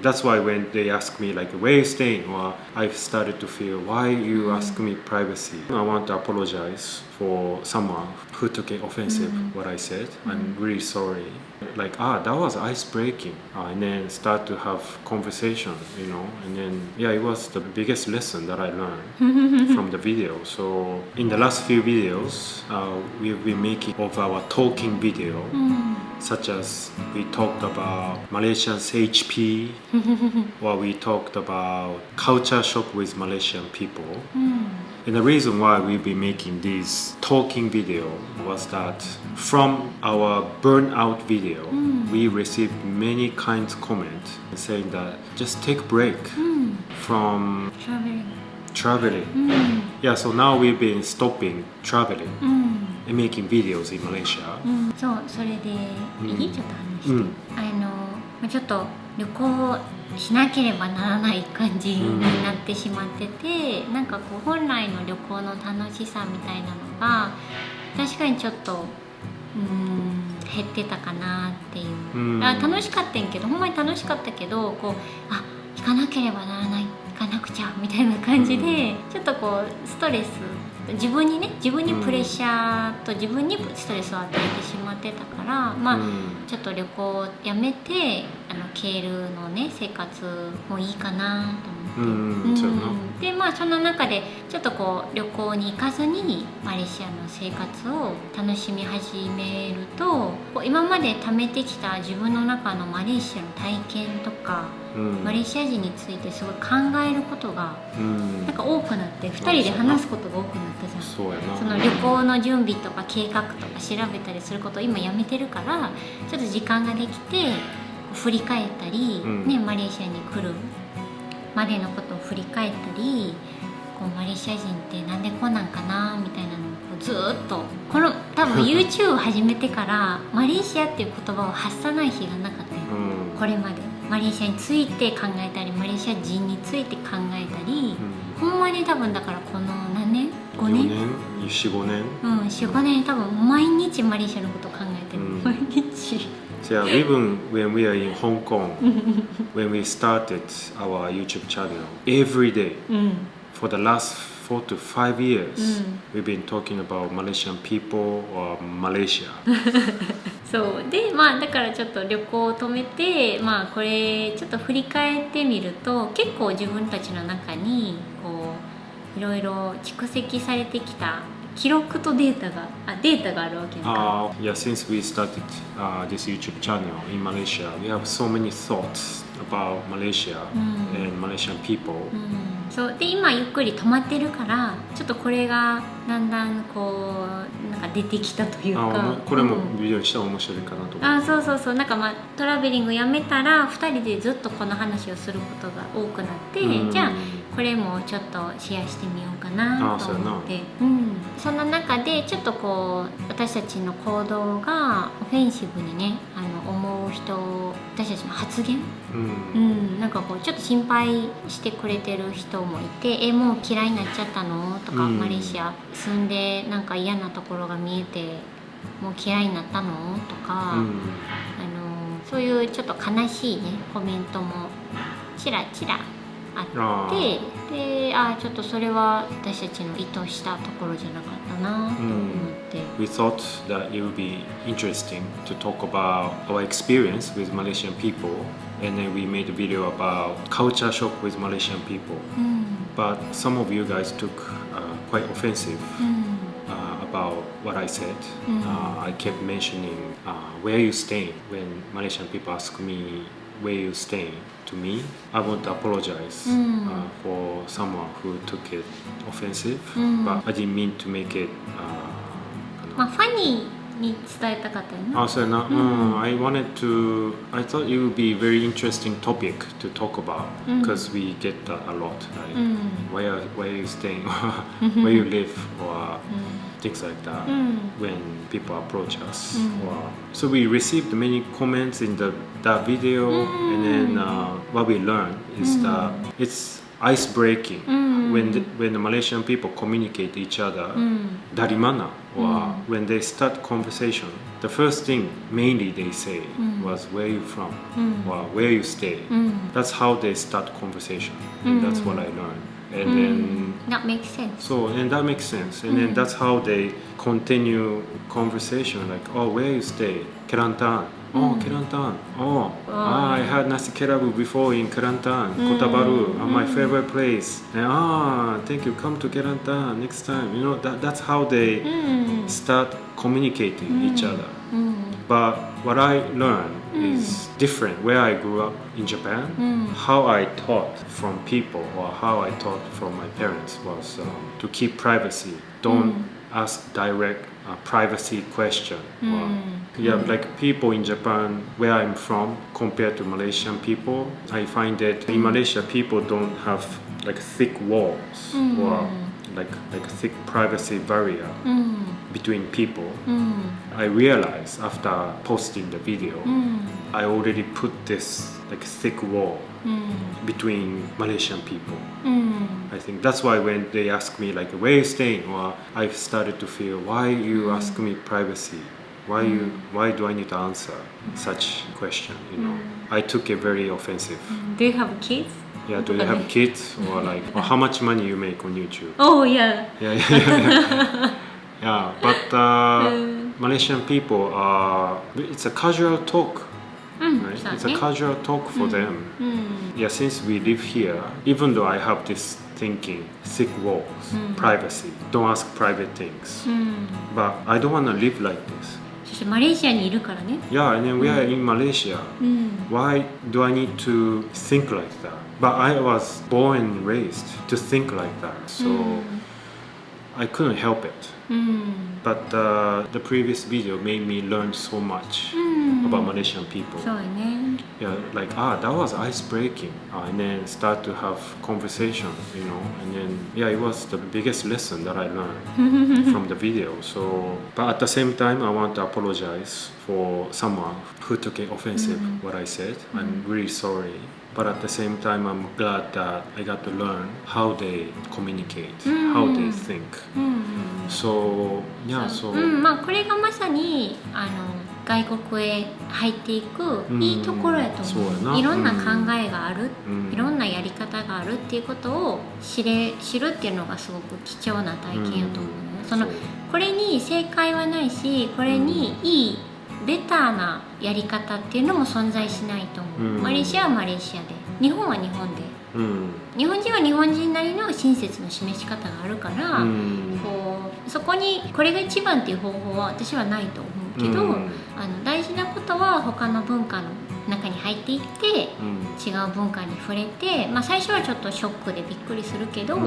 That's why when they ask me like where you staying, or I've started to feel why you ask me privacy. I want to apologize for someone who took it offensive what I said. I'm really sorry. Like that was ice breaking, and then start to have conversation, and then it was the biggest lesson that I learned from the video. So in the last few videos, we've been making of our talking video. Such as we talked about Malaysians HP, or we talked about culture shock with Malaysian people. And the reason why we've been making this talking video was that from our burnout video, we received many kinds of comments saying that just take a break from traveling. So now we've been stopping traveling and making videos in Malaysia. そう、それでいいちょっと話して、ちょっと旅行しなければならない感じになってしまってて、なんかこう本来の旅行の楽しさみたいなのが確かにちょっと減ってたかなっていう、楽しかったんけど、ほんまに楽しかったけど、こう行かなければならない、行かなくちゃみたいな感じで、ちょっとこうストレス、自分にプレッシャーと自分にストレスを与えてしまってたから、ちょっと旅行をやめてケールのね生活もいいかなと思って、でそんな中でちょっとこう旅行に行かずにマレーシアの生活を楽しみ始めると、こう今まで貯めてきた自分の中のマレーシアの体験とか、マレーシア人についてすごい考えることがなんか多くなって、2人で話すことが多くなったじゃん。そうやな。その旅行の準備とか計画とか調べたりすることを今やめてるから、ちょっと時間ができて振り返ったり、マレーシアに来るまでのことを振り返ったり、こうマレーシア人ってなんでこうなんかなみたいなのをずっとこの多分 YouTube を始めてからマレーシアっていう言葉を発さない日がなかったよ、これまで。マレーシアについて考えたり、マレーシア人について考えたり、ほんまに多分だからこの何年 ?5 年 4,5 年4、5年多分毎日マレーシアのことを考えてる、毎日。So even when we are in Hong Kong, when we started our YouTube channel, every day for the last 4 to 5 years, we've been talking about Malaysian people or Malaysia. そうでだからちょっと旅行を止めて、これちょっと振り返ってみると、結構自分たちの中にこういろいろ蓄積されてきた記録とデータがあるわけやんか。Since we started this YouTube channel in Malaysia, we have so many thoughts about Malaysia and Malaysian people. そうで今ゆっくり止まってるから、ちょっとこれがだんだんこうなんか出てきたというか、これもビデオにしたら面白いかなと思って。そうなんかトラベリングやめたら2人でずっとこの話をすることが多くなって、じゃあこれもちょっとシェアしてみようかなと思って、そんな中でちょっとこう私たちの行動がオフェンシブにね思う人、私たちの発言、なんかこうちょっと心配してくれてる人もいて、もう嫌いになっちゃったのとか、マレーシア住んでなんか嫌なところが見えてもう嫌いになったのとか、そういうちょっと悲しいねコメントもちらちらあって、でちょっとそれは私たちの意図したところじゃなかったなと思って。We thought that it would be interesting to talk about our experience with Malaysian people, and then we made a video about culture shock with Malaysian people. But some of you guys took quite offensive about what I said. I kept mentioning where you staying when Malaysian people ask me where you staying to me. I want to apologize for someone who took it offensive, but I didn't mean to make it ファニーに伝えたかったよね。そうやな。I thought it would be a very interesting topic to talk about, because we get that a lot, like where you staying, where you live, or things like that when people approach us. So we received many comments in that video, and then what we learned is that it's ice breaking. When the Malaysian people communicate each other, dari mana, or when they start conversation, the first thing mainly they say was where you from, or where you stay. That's how they start conversation. And that's what I learned. And then that makes sense. and that makes sense. And then that's how they continue conversation, like, oh, where you stay? Kelantan. Oh, Kelantan. Oh, I had nasi kerabu before in Kelantan, Kota Baru, my favorite place. And thank you, come to Kelantan next time. You know, that's how they start communicating each other. But what I learned is different where I grew up in Japan. How I taught from people, or how I taught from my parents, was to keep privacy. Don't ask direct privacy question. Like people in Japan, where I'm from, compared to Malaysian people, I find that in Malaysia people don't have like thick walls or like thick privacy barrier between people. I realized after posting the video, I already put this like thick wall between Malaysian people. I think that's why when they ask me like where you staying, or I started to feel why you ask me privacy, why do I need to answer such question, you know. I took it very offensive. Do you have kids? Yeah, do you have kids, or like, or how much money you make on YouTube? Oh yeah. Yeah, but Malaysian people are, it's a casual talk. Right? It's a casual talk for them. Yeah, since we live here, even though I have this thinking, thick walls, privacy, don't ask private things, but I don't want to live like this. そしてマレーシアにいるからね。 Yeah, and then we are in Malaysia. Why do I need to think like that? But I was born and raised to think like that, so I couldn't help it. But the previous video made me learn so much about Malaysian people. そうよね。 Yeah, like that was ice breaking, and then start to have conversation, you know, and then it was the biggest lesson that I learned from the video. So, but at the same time, I want to apologize for someone who took it offensive what I said. I'm really sorry. But at the same time, I'm glad that I got to learn how they communicate, how they think. So, yeah, so. まあこれがまさに外国へ入っていくいいところやと思う。いろんな考えがある、いろんなやり方があるっていうことを知るっていうのがすごく貴重な体験やと思う。これに正解はないし、これにいいベターなやり方っていうのも存在しないと思う。マレーシアはマレーシアで、日本は日本で、日本人は日本人なりの親切の示し方があるから、そこにこれが一番っていう方法は私はないと思うけど、大事なことは他の文化の中に入っていって、違う文化に触れて、最初はちょっとショックでびっくりするけど、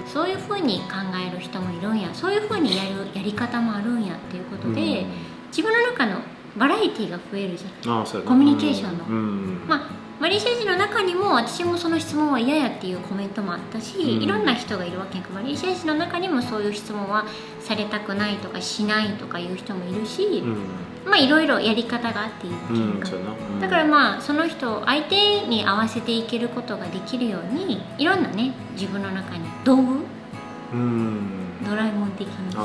そういうふうに考える人もいるんや、そういうふうにやり方もあるんやっていうことで、自分の中のバラエティーが増えるじゃん。コミュニケーションの、マレーシア人の中にも私もその質問は嫌やっていうコメントもあったし、いろんな人がいるわけやから、マレーシア人の中にもそういう質問はされたくないとかしないとかいう人もいるし、いろいろやり方があっていいっていうか、だからその人相手に合わせていけることができるように、いろんなね自分の中に道具、ドラえもん的に。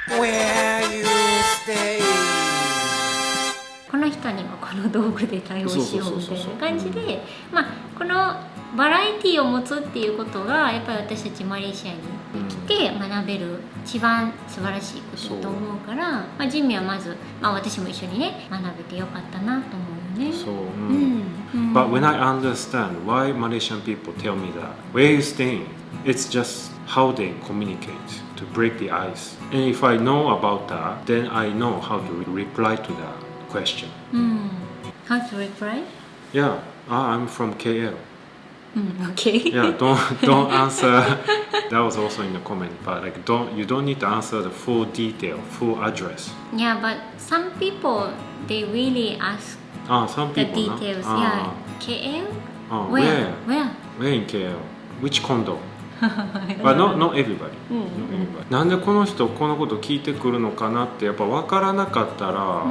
Where you stay? この人にもこの道具で対応しようみたいな感じで、このバラエティを持つっていうことがやっぱり私たちマレーシアに来て学べる一番素晴らしいことだと思うから、ジンミはまず、私も一緒にね学べてよかったなと思うよね。そう。But when I understand why Malaysian people tell me that, where are you staying? It's just how they communicate to break the ice. And if I know about that, then I know how to reply to that question. How to reply? Yeah, I'm from KL. Okay. Yeah, don't answer. That was also in the comment, but like you don't need to answer the full detail, full address. Yeah, but some people they really ask some people, the details. Yeah, KL. Where? Where in KL? Which condo? But not everybody. なんでこの人このこと聞いてくるのかなってやっぱ分からなかったら、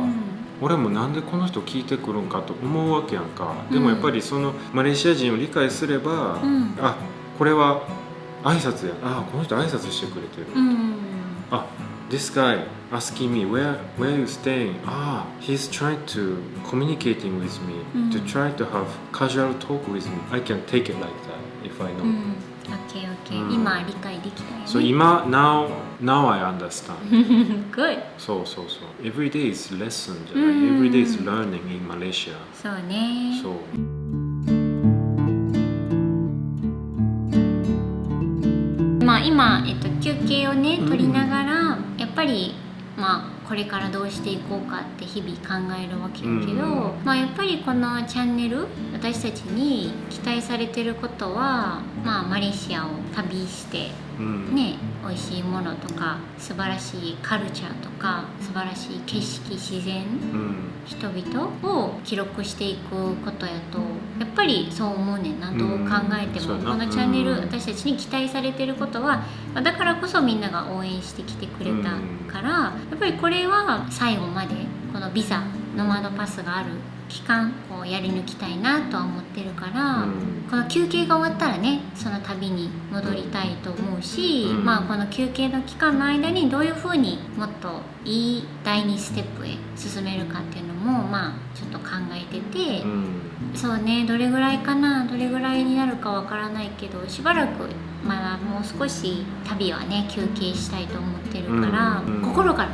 俺もなんでこの人聞いてくるんかと思うわけやんか。でもやっぱりそのマレーシア人を理解すれば、あ、これは挨拶や、あ、この人挨拶してくれてる、あ、this guy asking me where you staying, ah, he's trying to communicating with me, to try to have casual talk with me. I can take it like that if I know. OK、今理解できたよね。So 今 now I understand. Good. そう。Every day is lesson じゃない。Every day is learning in Malaysia. そうね。そう。まあ今、休憩をね取りながら、やっぱりまあこれからどうしていこうかって日々考えるわけやけど、まあやっぱりこのチャンネル、私たちに期待されてることは、まあマレーシアを旅してね、美味しいものとか素晴らしいカルチャーとか素晴らしい景色、自然、人々を記録していくことやと、やっぱりそう思うねんな。どう考えてもこのチャンネル、私たちに期待されてることは、だからこそみんなが応援してきてくれたから、やっぱりこれは最後までこのビザノマドパスがある期間こうやり抜きたいなとは思ってるから、この休憩が終わったらね、その旅に戻りたいと思うし、まあこの休憩の期間の間にどういうふうにもっといい第2ステップへ進めるかっていうのもまあちょっと考えてて、そうね、どれぐらいかな、どれぐらいになるかわからないけど、しばらくまだもう少し旅はね休憩したいと思ってるから、心から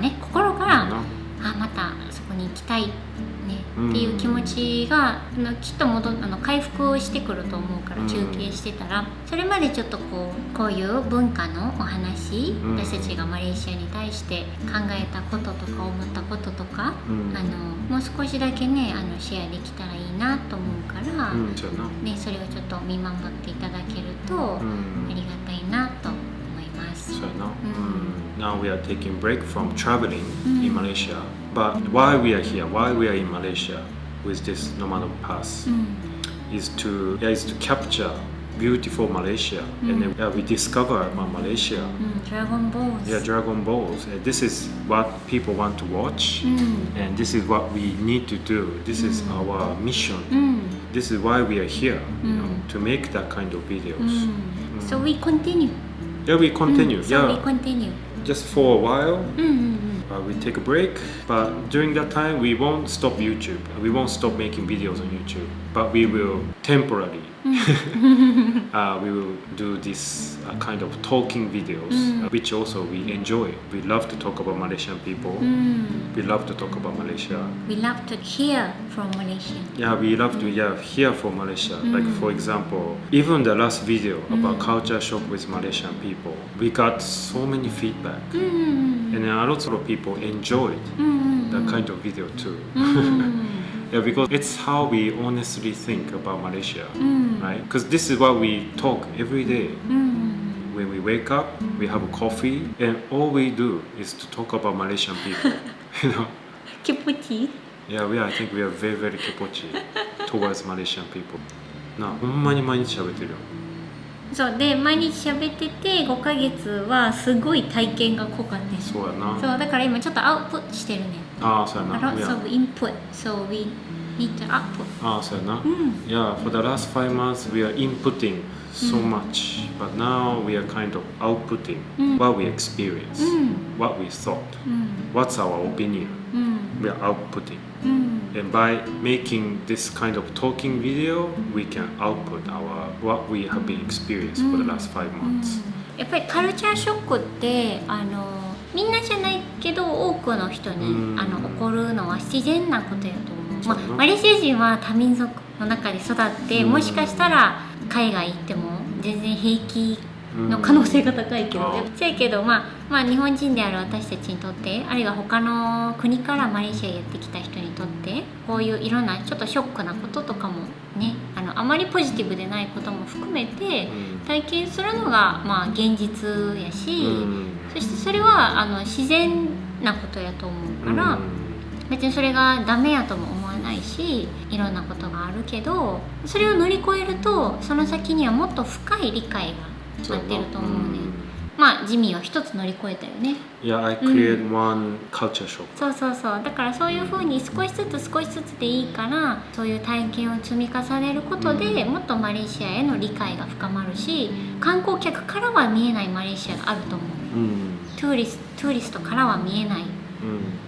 またそこに行きたいねっていう気持ちがきっと回復してくると思うから、休憩してたらそれまでちょっとこういう文化のお話、私たちがマレーシアに対して考えたこととか思ったこととか、もう少しだけねシェアできたらいいなと思うから、ね、それをちょっと見守っていただけるとありがたいなと思います。そうやな。Now we are taking break from traveling in Malaysia, but why we are here, why we are in Malaysia with this nomad pass is to capture beautiful Malaysia, and then we discover Malaysia. Dragon Balls. Yeah, Dragon Balls. This is what people want to watch, and this is what we need to do. This is our mission. This is why we are here, to make that kind of videos. So we continue. Yeah, we continue. We continue. Just for a while, we take a break. But during that time, we won't stop YouTube. We won't stop making videos on YouTube. But we will temporarily, we will do this kind of talking videos, which also we enjoy. We love to talk about Malaysian people. We love to talk about Malaysia. We love to hear from Malaysia. Yeah, we love to hear from Malaysia. Like for example, even the last video about culture shock with Malaysian people, we got so many feedback, and a lot of people enjoyed that kind of video too. Yeah, because it's how we honestly think about Malaysia, right? Because this is what we talk every day. When we wake up, we have a coffee, and all we do is to talk about Malaysian people. You know? Kipuchi. Yeah, I think we are very, very kipochi towards Malaysian people. な、ほんまに毎日喋ってるよ。そうで、毎日喋ってて5ヶ月はすごい体験が濃かったね。そうやな。そうだから今ちょっとアウトプットしてるね。ああ、そうやな。Lots of input, so we need to output. ああ、そうやな。Yeah, for the last 5 months we are inputting so much, but now we are kind of outputting what we experience, what we thought, what's our opinion. We are outputting. And by making this kind of talking video, we can output what we have been experienced for the last 5 months. やっぱりカルチャーショックってみんなじゃないけど多くの人に起こるのは自然なことやと思う。マレーシア人は多民族の中で育ってもしかしたら海外行っても全然平気の可能性が高いけど、せやけどまあ日本人である私たちにとって、あるいは他の国からマレーシアへやってきた人にとって、こういういろんなちょっとショックなこととかもね、あまりポジティブでないことも含めて体験するのがまあ現実やし、そしてそれは自然なことやと思うから、別にそれがダメやとも思わないし、いろんなことがあるけど、それを乗り越えるとその先にはもっと深い理解が待ってると思うね。まあジミーは一つ乗り越えたよね。 Yeah, I create one culture shock. そうそうそう、だからそういう風に少しずつ少しずつでいいからそういう体験を積み重ねることで、もっとマレーシアへの理解が深まるし、観光客からは見えないマレーシアがあると思う。トゥーリストからは見えない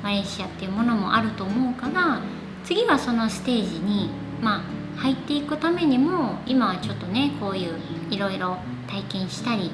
マレーシアっていうものもあると思うから、次はそのステージにまあ入っていくためにも今はちょっとねこういういろいろ体験したり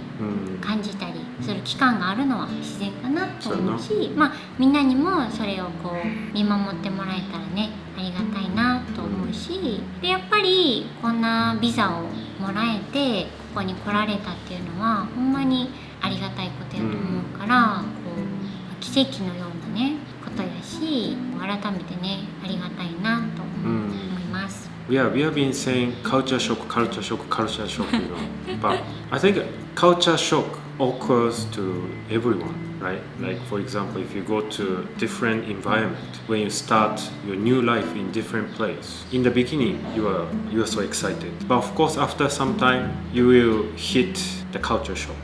感じたりする期間があるのは自然かなと思うし、まあみんなにもそれをこう見守ってもらえたらねありがたいなと思うし、でやっぱりこんなビザをもらえてここに来られたっていうのはほんまにありがたいことやと思うから、こう奇跡のようなねことやし、改めてねありがたいなと思います。Yeah, we have been saying culture shock, culture shock, culture shock, you know. But I think culture shock occurs to everyone, right? Like for example, if you go to different environment, when you start your new life in different place. In the beginning, you are so excited. But of course, after some time, you will hit the culture shock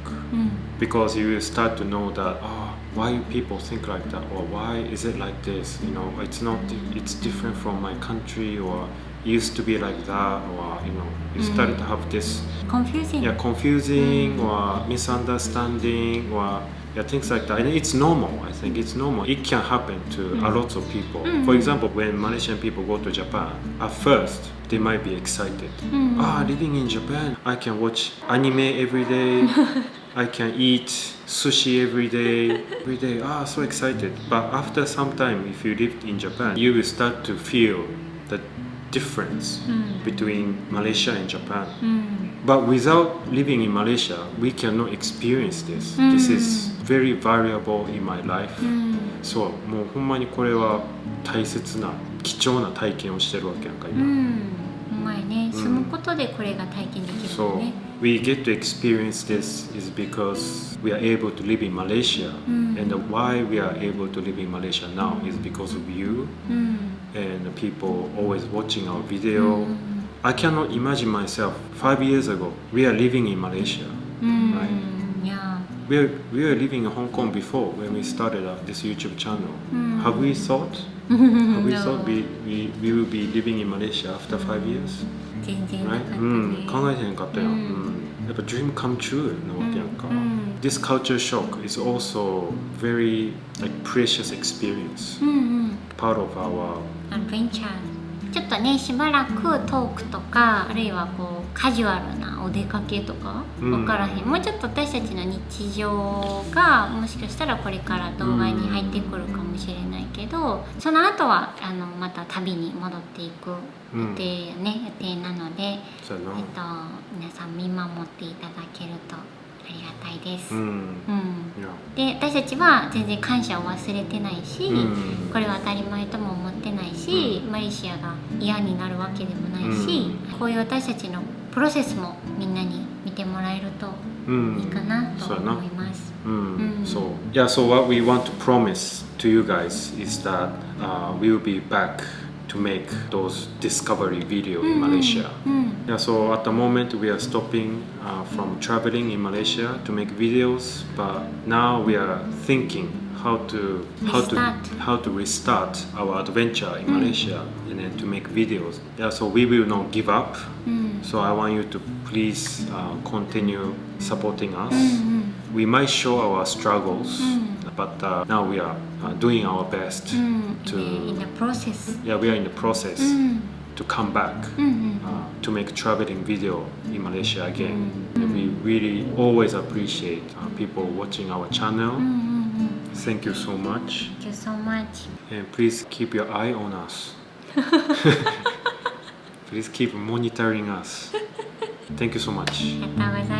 because you will start to know that why people think like that, or why is it like this? You know, it's different from my country, or used to be like that, or you know, you started to have this confusing or misunderstanding, or things like that. And it's normal. I think it's normal. It can happen to a lot of people. For example, when Malaysian people go to Japan, at first they might be excited. Living in Japan, I can watch anime every day. I can eat sushi every day. So excited. But after some time, if you lived in Japan, you will start to feel the difference between Malaysia and Japan. But without living in Malaysia, we cannot experience this. This is very valuable in my life. そう、もうほんまにこれは大切な貴重な体験をしてるわけやんか今。うまいね。住むことでこれが体験できるよね。We get to experience this is because we are able to live in Malaysia, and why we are able to live in Malaysia now is because of you and the people always watching our video. I cannot imagine myself 5 years ago. We are living in Malaysia, right? Yeah. We were living in Hong Kong before when we started this YouTube channel. Have we thought? Have we thought we will be living in Malaysia after 5 years? 全然なかったね。考えてへんかったやん。やっぱ dream come true なわけやんか。This culture shock is also very like precious experience. Part of our adventure. ちょっとねしばらくトークとかあるいはこうカジュアルなお出かけとか分からへん、もうちょっと私たちの日常がもしかしたらこれから動画に入ってくるかもしれないけど、その後はまた旅に戻っていく予定やね、予定なので、皆さん見守っていただけるとありがたいです。で私たちは全然感謝を忘れてないし、これは当たり前とも思ってないし、マレーシアが嫌になるわけでもないし、こういう私たちのプロセスもみんなに見てもらえるといいかなと思います。So what we want to promise to you guys is that we will be back to make those discovery video in Malaysia. So at the moment we are stopping from traveling in Malaysia to make videos, but now we are thinking how to restart our adventure in Malaysia and then to make videos. So we will not give up. So I want you to please continue supporting us. We might show our struggles, but now we are doing our best to in the process. We are in the process to come back to make traveling video in Malaysia again. And we really always appreciate people watching our channel. Thank you so much. Thank you so much. And please keep your eye on us. Please keep monitoring us. Thank you so much. ありがとうございます。